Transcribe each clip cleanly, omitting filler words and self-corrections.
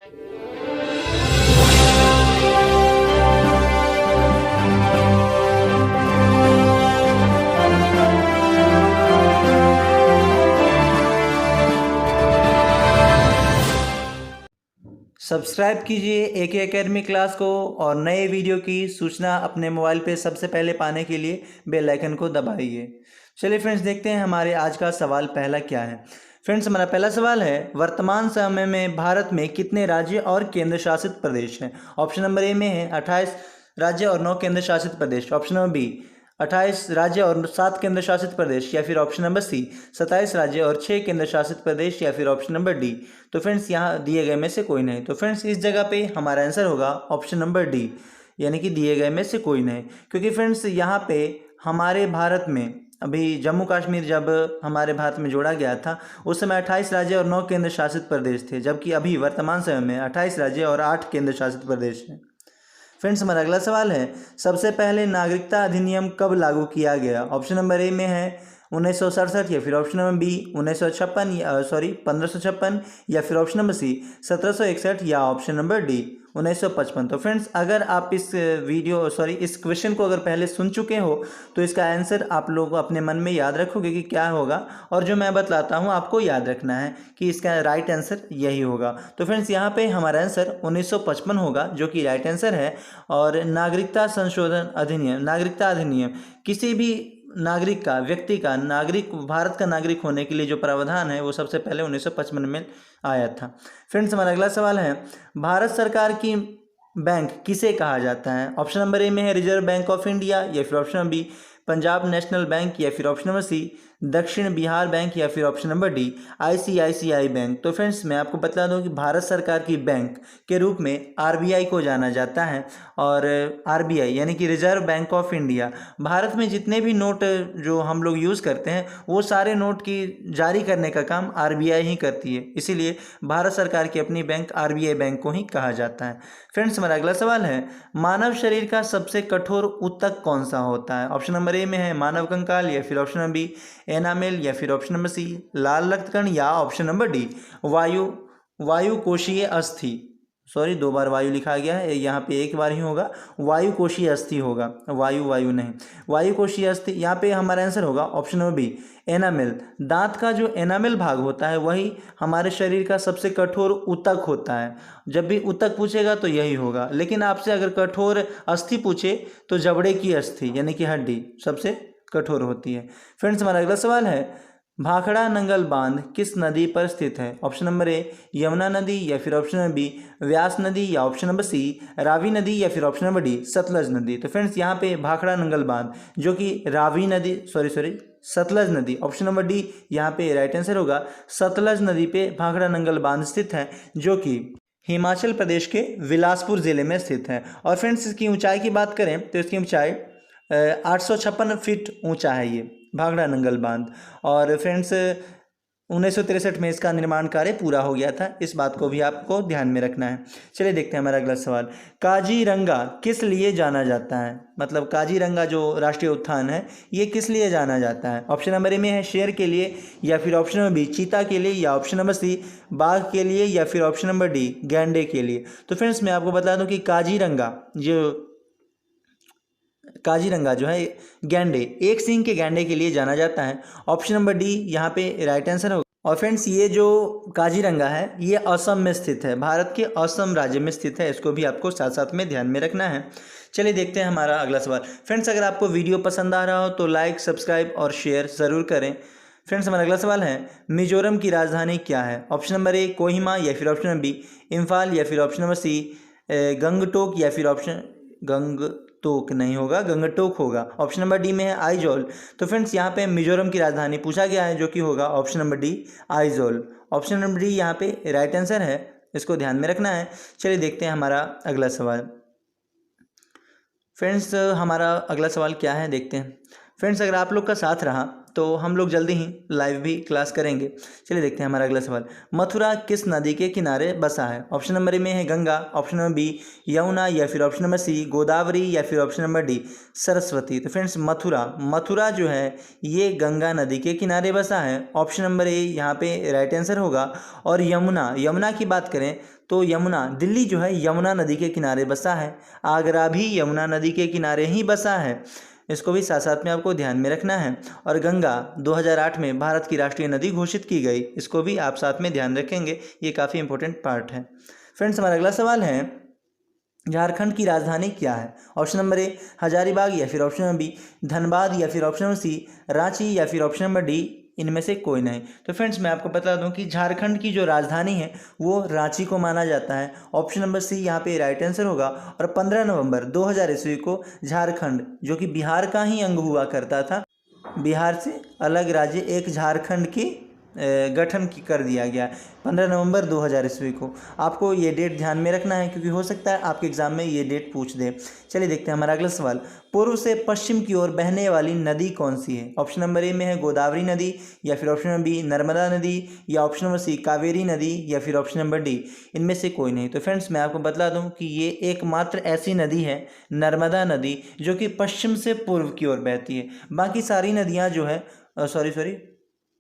Subscribe कीजिए एके academy class को और नए वीडियो की सूचना अपने मोबाइल पे सबसे पहले पाने के लिए बेल आइकन को दबाइए। चलिए फ्रेंड्स, देखते हैं हमारे आज का सवाल पहला क्या है। फ्रेंड्स, हमारा पहला सवाल है, वर्तमान समय में भारत में कितने राज्य और केंद्र शासित प्रदेश हैं? ऑप्शन नंबर ए में है 28 राज्य और 9 केंद्र शासित प्रदेश। ऑप्शन नंबर बी 28 राज्य और 7 केंद्र शासित प्रदेश, या फिर ऑप्शन नंबर सी 27 राज्य और 6 केंद्र शासित प्रदेश, या फिर ऑप्शन नंबर डी। तो फ्रेंड्स, यहाँ दिए गए में से कोई नहीं। तो फ्रेंड्स, इस जगह पे हमारा आंसर होगा ऑप्शन नंबर डी, यानी कि दिए गए में से कोई नहीं। क्योंकि फ्रेंड्स, यहाँ पे हमारे भारत में अभी जम्मू कश्मीर जब हमारे भारत में जोड़ा गया था उस समय 28 राज्य और 9 केंद्र शासित प्रदेश थे, जबकि अभी वर्तमान समय में 28 राज्य और 8 केंद्र शासित प्रदेश हैं। फ्रेंड्स, हमारा अगला सवाल है, सबसे पहले नागरिकता अधिनियम कब लागू किया गया? ऑप्शन नंबर ए में है 1967, या फिर ऑप्शन नंबर बी 1556, या फिर ऑप्शन नंबर सी 1761, या ऑप्शन नंबर डी 1955। तो फ्रेंड्स, अगर आप इस क्वेश्चन को अगर पहले सुन चुके हो तो इसका आंसर आप लोग अपने मन में याद रखोगे कि क्या होगा, और जो मैं बतलाता हूँ आपको याद रखना है कि इसका राइट आंसर यही होगा। तो फ्रेंड्स, यहाँ पे हमारा आंसर 1955 होगा, जो कि राइट आंसर है। और नागरिकता अधिनियम किसी भी नागरिक का, व्यक्ति का, भारत का नागरिक होने के लिए जो प्रावधान है वो सबसे पहले 1955 में आया था। फ्रेंड्स, हमारा अगला सवाल है, भारत सरकार की बैंक किसे कहा जाता है? ऑप्शन नंबर ए में है रिजर्व बैंक ऑफ इंडिया, या फिर option number B Punjab national bank, या फिर ऑप्शन नंबर सी दक्षिण बिहार बैंक, या फिर option number D ICICI bank. तो फ्रेंड्स, मैं आपको बता दूं कि भारत सरकार की बैंक के रूप में RBI को जाना जाता है। और RBI यानी कि reserve bank of India, Bharat में जितने भी नोट जो हम लोग यूज़ करते हैं वो सारे नोट की जारी करने का काम RBI ही करती है, इसीलिए भारत सरकार की अपनी बैंक RBI बैंक को ही कहा जाता है। फ्रेंड्स, हमारा अगला सवाल है, मानव शरीर का सबसे कठोर ऊतक कौन सा होता है? ऑप्शन नंबर ए में है मानव कंकाल, या फिर ऑप्शन नंबर बी एनामेल, या फिर ऑप्शन नंबर सी लाल रक्तकण, या ऑप्शन नंबर डी वायु कोशीय अस्थि। सॉरी, 2 बार वायु लिखा गया है, यहाँ पे एक बार ही होगा, वायु कोशीय अस्थि होगा, वायु नहीं, वायु कोशीय अस्थि। यहाँ पे हमारा आंसर होगा ऑप्शन नंबर बी एनामेल। दांत का जो एनामेल भाग होता है वही हमारे शरीर का सबसे कठोर ऊतक होता है। जब भी ऊतक पूछेगा तो यही होगा, लेकिन आपसे अगर कठोर अस्थि पूछे तो जबड़े की अस्थि यानी कि हड्डी सबसे कठोर होती है। फ्रेंड्स, हमारा अगला सवाल है, भाखड़ा नंगल बांध किस नदी पर स्थित है? ऑप्शन नंबर ए यमुना नदी, या फिर ऑप्शन नंबर बी व्यास नदी, या ऑप्शन नंबर सी रावी नदी, या फिर ऑप्शन नंबर डी सतलज नदी। तो फ्रेंड्स, यहाँ पे भाखड़ा नंगल बांध जो कि सतलज नदी, ऑप्शन नंबर डी यहाँ पे राइट आंसर होगा। सतलज नदी पे भाखड़ा नंगल बांध स्थित है, जो कि हिमाचल प्रदेश के बिलासपुर जिले में स्थित है। और फ्रेंड्स, इसकी ऊंचाई की बात करें तो इसकी ऊंचाई 856 फीट ऊंचा है ये भाखड़ा नंगल बांध। और फ्रेंड्स, 1963 में इसका निर्माण कार्य पूरा हो गया था, इस बात को भी आपको ध्यान में रखना है। चलिए देखते हैं हमारा अगला सवाल, काजीरंगा किस लिए जाना जाता है? मतलब काजीरंगा जो राष्ट्रीय उद्यान है ये किस लिए जाना जाता है? ऑप्शन नंबर ए में है शेर के लिए, या फिर ऑप्शन नंबर बी चीता के लिए, या ऑप्शन नंबर सी बाघ के लिए, या फिर ऑप्शन नंबर डी गैंडे के लिए। तो फ्रेंड्स, मैं आपको बता दूं कि काजीरंगा जो है गैंडे, एक सींग के गैंडे के लिए जाना जाता है। ऑप्शन नंबर डी यहाँ पे राइट आंसर होगा। और फ्रेंड्स, ये जो काजीरंगा है ये असम में स्थित है, भारत के असम राज्य में स्थित है, इसको भी आपको साथ साथ में ध्यान में रखना है। चलिए देखते हैं हमारा अगला सवाल। फ्रेंड्स, अगर आपको वीडियो पसंद आ रहा हो तो लाइक, सब्सक्राइब और शेयर ज़रूर करें। फ्रेंड्स, हमारा अगला सवाल है, मिजोरम की राजधानी क्या है? ऑप्शन नंबर ए कोहिमा, या फिर ऑप्शन नंबर बी इम्फाल, या फिर ऑप्शन नंबर सी गंगटोक, या फिर ऑप्शन गंगटोक नहीं होगा, गंगटोक होगा। ऑप्शन नंबर डी में है आइजोल। तो फ्रेंड्स, यहाँ पे मिजोरम की राजधानी पूछा गया है, जो कि होगा option number D Aizawl. Option number D यहाँ पे राइट आंसर है, इसको ध्यान में रखना है। चलिए देखते हैं हमारा अगला सवाल। फ्रेंड्स, हमारा अगला सवाल क्या है देखते हैं। फ्रेंड्स, अगर आप लोग का साथ रहा तो हम लोग जल्दी ही लाइव भी क्लास करेंगे। चलिए देखते हैं हमारा अगला सवाल, मथुरा किस नदी के किनारे बसा है? ऑप्शन नंबर ए में है Ganga, option number B Yamuna, या फिर ऑप्शन नंबर सी गोदावरी, या फिर ऑप्शन नंबर डी सरस्वती। तो फ्रेंड्स, मथुरा जो है ये गंगा नदी के किनारे बसा है, ऑप्शन नंबर ए यहाँ पे राइट आंसर होगा। और यमुना की बात करें तो यमुना, दिल्ली जो है यमुना नदी के किनारे बसा है। आगरा भी यमुना नदी के किनारे ही बसा है, इसको भी साथ साथ में आपको ध्यान में रखना है। और गंगा 2008 में भारत की राष्ट्रीय नदी घोषित की गई, इसको भी आप साथ में ध्यान रखेंगे, ये काफ़ी इंपॉर्टेंट पार्ट है। फ्रेंड्स हमारा अगला सवाल है, झारखंड की राजधानी क्या है? ऑप्शन नंबर ए हजारीबाग, या फिर ऑप्शन नंबर बी धनबाद, या फिर ऑप्शन नंबर सी रांची, या फिर ऑप्शन नंबर डी इनमें से कोई नहीं। तो फ्रेंड्स मैं आपको बता दूं कि झारखंड की जो राजधानी है वो रांची को माना जाता है। ऑप्शन नंबर सी यहाँ पे राइट आंसर होगा। और 15 नवंबर 2000 ईस्वी को झारखंड, जो कि बिहार का ही अंग हुआ करता था, बिहार से अलग राज्य एक झारखंड की गठन कर दिया गया 15 नवंबर 2000 ईस्वी को। आपको ये डेट ध्यान में रखना है क्योंकि हो सकता है आपके एग्जाम में ये डेट पूछ दे। चलिए देखते हैं हमारा अगला सवाल, पूर्व से पश्चिम की ओर बहने वाली नदी कौन सी है? ऑप्शन नंबर ए में है गोदावरी नदी, या फिर ऑप्शन नंबर बी नर्मदा नदी, या ऑप्शन नंबर सी कावेरी नदी, या फिर ऑप्शन नंबर डी इनमें से कोई नहीं। तो फ्रेंड्स मैं आपको बतला दूं कि ये एकमात्र ऐसी नदी है नर्मदा नदी जो कि पश्चिम से पूर्व की ओर बहती है। बाकी सारी नदियाँ जो है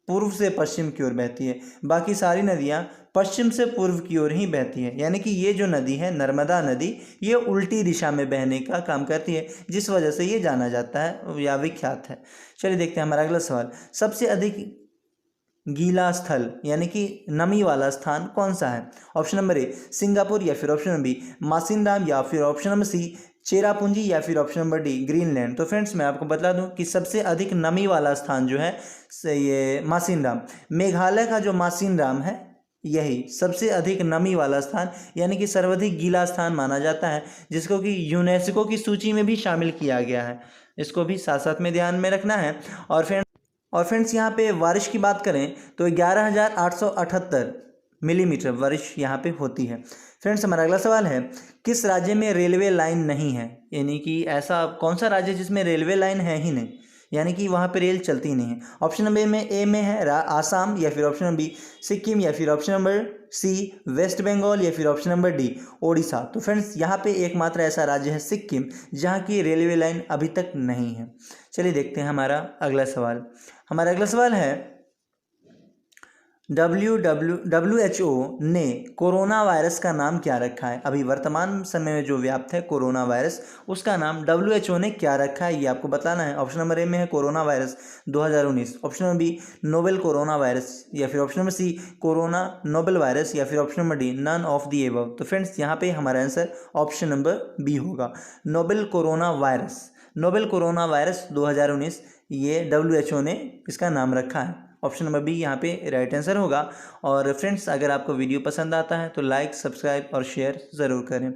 पूर्व से पश्चिम की ओर बहती है, बाकी सारी नदियाँ पश्चिम से पूर्व की ओर ही बहती है। यानी कि ये जो नदी है नर्मदा नदी, ये उल्टी दिशा में बहने का काम करती है, जिस वजह से ये जाना जाता है या विख्यात है। चलिए देखते हैं हमारा अगला सवाल, सबसे अधिक गीला स्थल यानी कि नमी वाला स्थान कौन सा है? ऑप्शन नंबर ए सिंगापुर, या फिर ऑप्शन नंबर बी मासिनराम, या फिर ऑप्शन नंबर सी चेरापूंजी, या फिर ऑप्शन नंबर डी ग्रीनलैंड। तो फ्रेंड्स मैं आपको बता दूं कि सबसे अधिक नमी वाला स्थान जो है ये मासिनराम, मेघालय का जो मासिनराम है यही सबसे अधिक नमी वाला स्थान यानी कि सर्वाधिक गीला स्थान माना जाता है, जिसको कि यूनेस्को की सूची में भी शामिल किया गया है। इसको भी साथ साथ में ध्यान में रखना है। और फ्रेंड्स यहाँ पे बारिश की बात करें तो 11,878 मिलीमीटर बारिश यहाँ पे होती है। फ्रेंड्स हमारा अगला सवाल है, किस राज्य में रेलवे लाइन नहीं है? यानी कि ऐसा कौन सा राज्य जिसमें रेलवे लाइन है ही नहीं, यानी कि वहाँ पे रेल चलती नहीं है? ऑप्शन नंबर ए में है आसाम, या फिर ऑप्शन नंबर बी सिक्किम, या फिर option number C west Bengal, या फिर ऑप्शन नंबर डी ओडिशा। तो फ्रेंड्स यहाँ पे एकमात्र ऐसा राज्य है सिक्किम जहाँ की रेलवे लाइन अभी तक नहीं है। चलिए देखते हैं हमारा अगला सवाल। हमारा अगला सवाल है, WHO ने कोरोना वायरस का नाम क्या रखा है? अभी वर्तमान समय में जो व्याप्त है कोरोना वायरस, उसका नाम WHO ने क्या रखा है ये आपको बताना है। ऑप्शन नंबर ए में है corona virus 2019, option number B novel corona virus, या फिर option number C corona novel virus, या फिर option number D none of the above. तो फ्रेंड्स यहाँ पे हमारा आंसर ऑप्शन नंबर बी होगा, novel corona virus. Novel corona virus 2019 ये WHO ने इसका नाम रखा है। ऑप्शन नंबर बी यहाँ पे राइट आंसर होगा। और फ्रेंड्स अगर आपको वीडियो पसंद आता है तो लाइक, सब्सक्राइब और शेयर ज़रूर करें।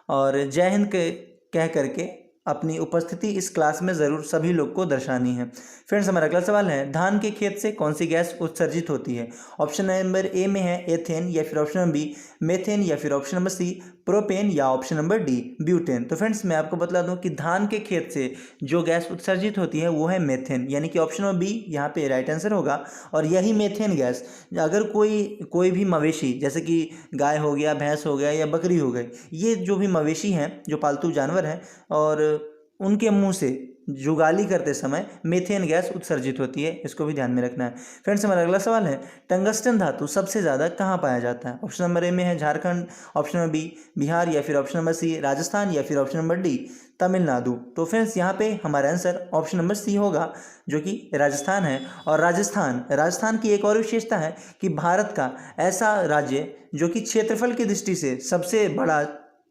और जय हिंद कह करके अपनी उपस्थिति इस क्लास में ज़रूर सभी लोग को दर्शानी है। फ्रेंड्स हमारा अगला सवाल है, धान के खेत से कौन सी गैस उत्सर्जित होती है? ऑप्शन नंबर ए में है एथेन, या फिर ऑप्शन नंबर बी मेथेन, या फिर ऑप्शन नंबर सी प्रोपेन, या ऑप्शन नंबर डी ब्यूटेन। तो फ्रेंड्स मैं आपको बता दूं कि धान के खेत से जो गैस उत्सर्जित होती है वो है मेथेन, यानी कि ऑप्शन नंबर बी यहाँ पे राइट आंसर होगा। और यही मेथेन गैस अगर कोई भी मवेशी जैसे कि गाय हो गया, भैंस हो गया या बकरी हो गई, ये जो भी मवेशी हैं जो पालतू जानवर हैं, और उनके मुंह से जुगाली करते समय मेथेन गैस उत्सर्जित होती है, इसको भी ध्यान में रखना है। फ्रेंड्स हमारा अगला सवाल है, टंगस्टन धातु सबसे ज़्यादा कहाँ पाया जाता है? ऑप्शन नंबर ए में है Jharkhand, option number B Bihar, या फिर ऑप्शन नंबर सी राजस्थान, या फिर ऑप्शन नंबर डी तमिलनाडु। तो फ्रेंड्स यहाँ पे हमारा आंसर ऑप्शन नंबर सी होगा, जो कि राजस्थान है। और राजस्थान की एक और विशेषता है कि भारत का ऐसा राज्य जो कि क्षेत्रफल की दृष्टि से सबसे बड़ा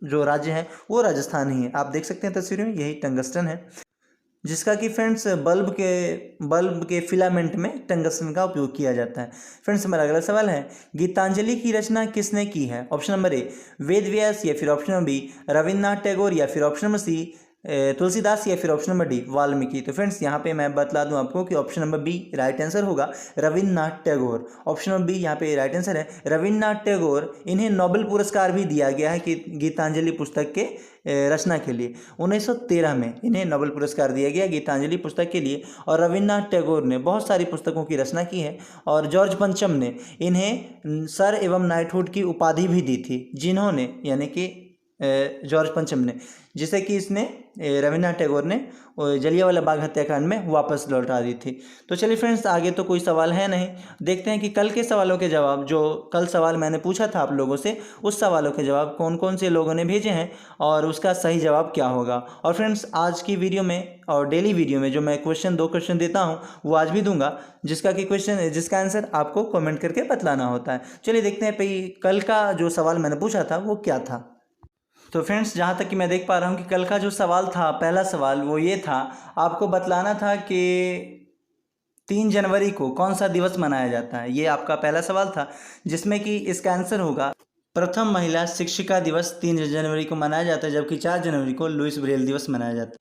जो राज्य है वो राजस्थान ही है। आप देख सकते हैं तस्वीर में, यही टंगस्टन है, जिसका कि फ्रेंड्स बल्ब के फिलामेंट में टंगस्टन का उपयोग किया जाता है। फ्रेंड्स हमारा अगला सवाल है, गीतांजलि की रचना किसने की है? ऑप्शन नंबर ए वेद व्यास, या फिर option number B Rabindranath Tagore, या फिर ऑप्शन नंबर सी तुलसीदास, या फिर ऑप्शन नंबर डी वाल्मीकि। तो फ्रेंड्स यहाँ पे मैं बतला दूं आपको कि option number B right answer होगा, Rabindranath Tagore. Option number B यहाँ पे राइट आंसर है रविन्द्रनाथ टैगोर। इन्हें नोबेल पुरस्कार भी दिया गया है कि गीतांजलि पुस्तक के रचना के लिए 1913 में इन्हें नोबेल पुरस्कार दिया गया गीतांजलि पुस्तक के लिए। और रविन्द्रनाथ टैगोर ने बहुत सारी पुस्तकों की रचना की है, और जॉर्ज पंचम ने इन्हें सर एवं नाइटहुड की उपाधि भी दी थी, जिन्होंने यानी कि जॉर्ज पंचम ने, जिसे कि इसने रविन्द्रनाथ टैगोर ने जलियांवाला बाग हत्याकांड में वापस लौटा दी थी। तो चलिए फ्रेंड्स, आगे तो कोई सवाल है नहीं, देखते हैं कि कल के सवालों के जवाब, जो कल सवाल मैंने पूछा था आप लोगों से, उस सवालों के जवाब कौन कौन से लोगों ने भेजे हैं और उसका सही जवाब क्या होगा। और फ्रेंड्स, आज की वीडियो में और डेली वीडियो में जो मैं दो क्वेश्चन देता हूँ वो आज भी दूंगा, जिसका आंसर आपको कमेंट करके बतलाना होता है। चलिए देखते हैं भाई कल का जो सवाल मैंने पूछा था वो क्या था। तो फ्रेंड्स, जहाँ तक कि मैं देख पा रहा हूँ कि कल का जो सवाल था, पहला सवाल वो ये था, आपको बतलाना था कि 3 जनवरी को कौन सा दिवस मनाया जाता है। ये आपका पहला सवाल था, जिसमें कि इसका आंसर होगा प्रथम महिला शिक्षिका दिवस 3 जनवरी को मनाया जाता है, जबकि 4 जनवरी को लुईस ब्रेल दिवस मनाया जाता है।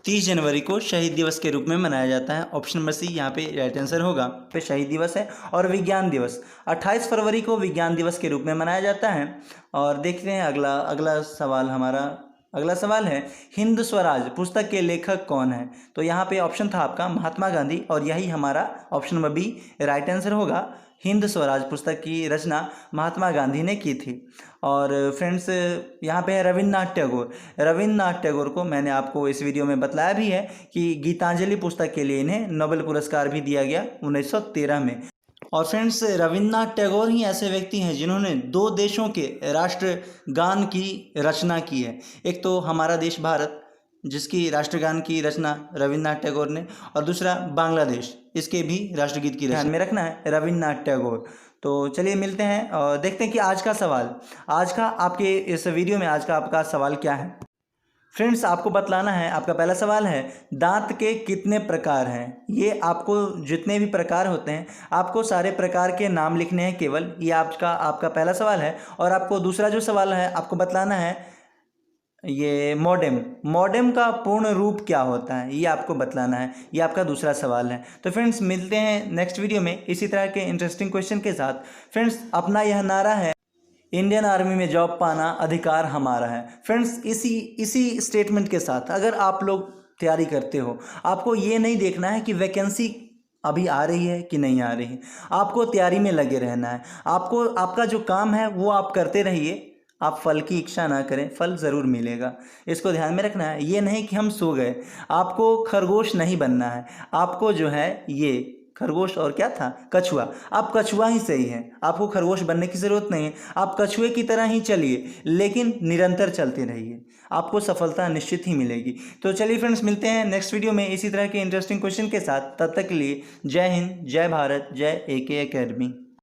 30 जनवरी को शहीद दिवस के रूप में मनाया जाता है। ऑप्शन नंबर सी यहाँ पे राइट आंसर होगा। पे शहीद दिवस है। और विज्ञान दिवस 28 फरवरी को विज्ञान दिवस के रूप में मनाया जाता है। और देखते हैं अगला सवाल हमारा। अगला सवाल है, हिंद स्वराज पुस्तक के लेखक कौन है। तो यहाँ पे ऑप्शन था आपका महात्मा गांधी, और यही हमारा option number B right answer होगा। हिंद स्वराज पुस्तक की रचना महात्मा गांधी ने की थी। और फ्रेंड्स, यहाँ पे है रविन्द्रनाथ टैगोर। रविन्द्रनाथ टैगोर को मैंने आपको इस वीडियो में बतलाया भी है कि गीतांजलि पुस्तक के लिए इन्हें नोबेल पुरस्कार भी दिया गया 1913 में। और फ्रेंड्स, रविन्द्रनाथ टैगोर ही ऐसे व्यक्ति हैं जिन्होंने 2 देशों के राष्ट्रगान की रचना की है। एक तो हमारा देश भारत, जिसकी राष्ट्रगान की रचना रविन्द्रनाथ टैगोर ने, और दूसरा बांग्लादेश, इसके भी राष्ट्रगीत की रचना ध्यान में रखना है रविन्द्रनाथ टैगोर। तो चलिए मिलते हैं और देखते हैं कि आज का सवाल, आज का आपके इस वीडियो में आज का आपका सवाल क्या है। फ्रेंड्स, आपको बतलाना है, आपका पहला सवाल है, दांत के कितने प्रकार हैं। ये आपको जितने भी प्रकार होते हैं, आपको सारे प्रकार के नाम लिखने हैं केवल। ये आपका पहला सवाल है। और आपको दूसरा जो सवाल है, आपको बतलाना है ये मॉडेम का पूर्ण रूप क्या होता है, ये आपको बतलाना है। ये आपका दूसरा सवाल है। तो फ्रेंड्स, मिलते हैं नेक्स्ट वीडियो में इसी तरह के इंटरेस्टिंग क्वेश्चन के साथ। फ्रेंड्स, अपना यह नारा है, इंडियन आर्मी में जॉब पाना अधिकार हमारा है। फ्रेंड्स, इसी स्टेटमेंट के साथ अगर आप लोग तैयारी करते हो, आपको ये नहीं देखना है कि वैकेंसी अभी आ रही है कि नहीं आ रही है, आपको तैयारी में लगे रहना है। आपका जो काम है वो आप करते रहिए। आप फल की इच्छा ना करें, फल ज़रूर मिलेगा, इसको ध्यान में रखना है। ये नहीं कि हम सो गए, आपको खरगोश नहीं बनना है। आपको जो है ये खरगोश और क्या था, कछुआ, आप कछुआ ही सही है, आपको खरगोश बनने की ज़रूरत नहीं है। आप कछुए की तरह ही चलिए, लेकिन निरंतर चलते रहिए, आपको सफलता निश्चित ही मिलेगी। तो चलिए फ्रेंड्स, मिलते हैं नेक्स्ट वीडियो में इसी तरह के इंटरेस्टिंग क्वेश्चन के साथ। तब तक के लिए जय हिंद, जय भारत, जय AK अकेडमी।